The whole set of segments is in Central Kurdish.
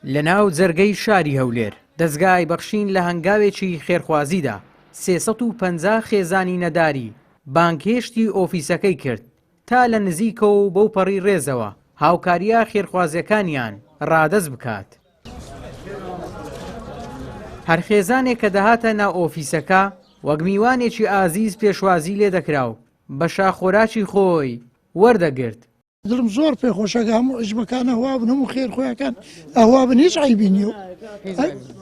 لە ناو جەرگەی شاری هەولێر دەستگای بەخشین لە هەنگاوێکی خێرخوازیدا 350 خێزانی نەداری بانگهێشتی ئۆفیسەکەی کرد تا لە نزیکەوە بەو پەڕی ڕێزەوە هاوکاریە خێرخوازیەکانیان ڕادەست بکات. هەر خێزانێک کە دەهاتە ناو ئۆفیسەکە وەک میوانێکی ئازیز پێشوازی لێ دەکراو بە شاخۆراکی خۆی وەردەگرت. دڵم زۆر پێخۆشەکە هەموو حزبەکان ئەوا بن هەموو خێرخۆیەکان ئەوا بن هیچ عیبی نیە و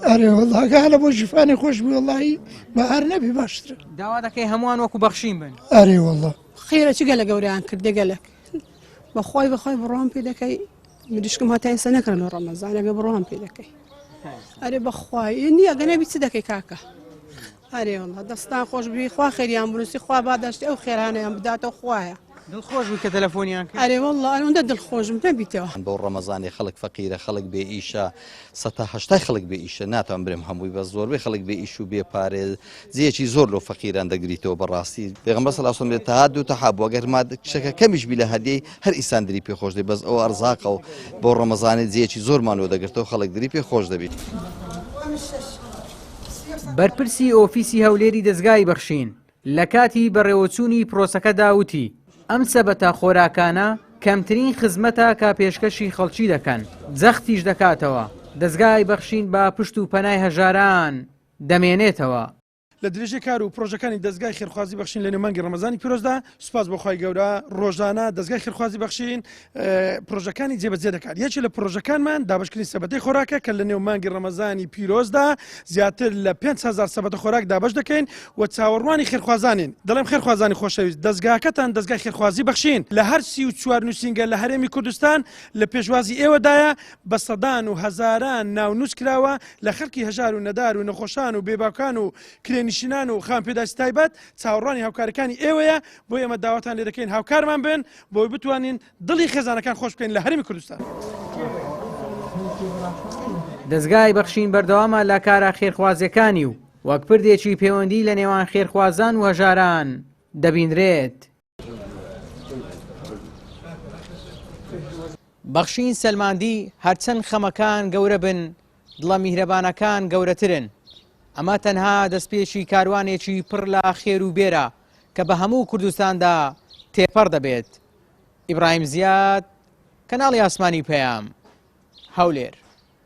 ئەرێ وەڵڵاکە هەلە بۆ ژیفانی خۆش بوو وەڵڵاهی بەهار نەبی باشترە. داوا دەکەی هەمووان وەکو بەخشین بن. ئەرێ وەڵڵا خێرەچی گەلە گەوریان کرد دەگەلک بەخۆی بڕۆم پێ دەکەی مریشکم هەتای ئێستا نەکردن ڕەمەزانەکە بڕۆم پێ دەکەی ئەرێ بەخوای نییە گەنەبی چ دەکەی کاکە ئەرێ وەڵڵا دەستان خۆش بی خوا خێریان بنووسی خوا باداشتی ئەو خێرانەیان بداتەوە خوایە. دڵخۆش بووی کە تەلەفۆنیان کرد. ئەرێ وەڵڵا ئەوەندە دڵخۆشم نەبیتەوە. بۆ ڕەمەزانی خەڵک فەقیرە خەڵک بێ ئیشە 180 خەڵک بێ ئیشە ناتوان برێم هەمووی بە زۆربەی خەڵک بێ ئیش و بێ پارێ جێکی زۆر لەو فەقیران دەگریتەوە بەڕاستی پێغەمبەر صلی الله علیه و سلم تەهاد و تەحاب ئەگەر شەکە کەمیش بی لە هەدیەی هەر ئینسان دری پێ خۆش دەبێت بەس ئەو ئەرزاقە و بۆ ڕەمەزانی جێکی زۆرمانەوە دەگرێتەوە خەڵک دری پێ خۆش دەبێت. بەرپرسی ئۆفیسی هەولێری دەستگای بەخشین لە کاتی بەڕێوەچوونی پرۆسەکە داوتی ئەم سەبەتە خۆراکانە کەمترین خزمەتە کە پێشکەشی خەڵکی دەکەن جەختیش دەکاتەوە دەستگای بەخشین بە پشت و پەنای هەژاران دەمێنێتەوە. لە درێژەی کار و پرۆژەکانی دەستگای خێرخوازی بەخشین لە نێومانگی ڕەمەزانی پیرۆزدا سوپاس بۆ خی گەورە ڕۆژانە دەستگای خێرخوازی بەخشین پرۆژەکانی جێبەجێ دەکات. یەکی لە پرۆژەکانمان دابشکردنی سەبەتەی خۆراکە کە لە نێومانگی ڕەمەزانی پیرۆزدا زیاتر لە 5,000 سەبەتە خۆراک دابش دەکەین و چاوەڕوانی خێرخوازانین. دەڵێم خێرخوازانی خۆشەویست دەستگاکەتان دەستگای خێرخوازی بەخشین لە هەر 34 نووسینگە لە هەرێمی کوردستان لە پێشوازی ئێوەدایە بە سەدان و هەزاران ناونووس کراوە لە خەڵکی هەژار و نەدار و نەخۆشان و بێباکان و کرێنشینان و خان پێداسی تایبەت چاوەڕوانی هاوکارەکانی ئێوەیە بۆ ئێمە داواتان لێ دەکەین هاوکارمان بن بۆی بتوانین دڵی خێزانەکان خۆش بکەین لە هەرێمی کوردستان. دەستگای بەخشین بەردەوامە لە کارە خێرخوازیەکانی و وەک پردێکی پەیوەندی لە نێوان خێرخوازان و هەژاران دەبینرێت. بەخشین سەلماندی هەرچەند خەمەکان گەورە بن دڵە میهرەبانەکان گەورەترن. ئەمە تەنها دەستپێشی کاروانێکی پڕ لە خێر و بێرە کە بە هەموو کوردستاندا تێپەڕ دەبێت. ئیبراهیم زیاد کەناڵی ئاسمانی پەیام هەولێر.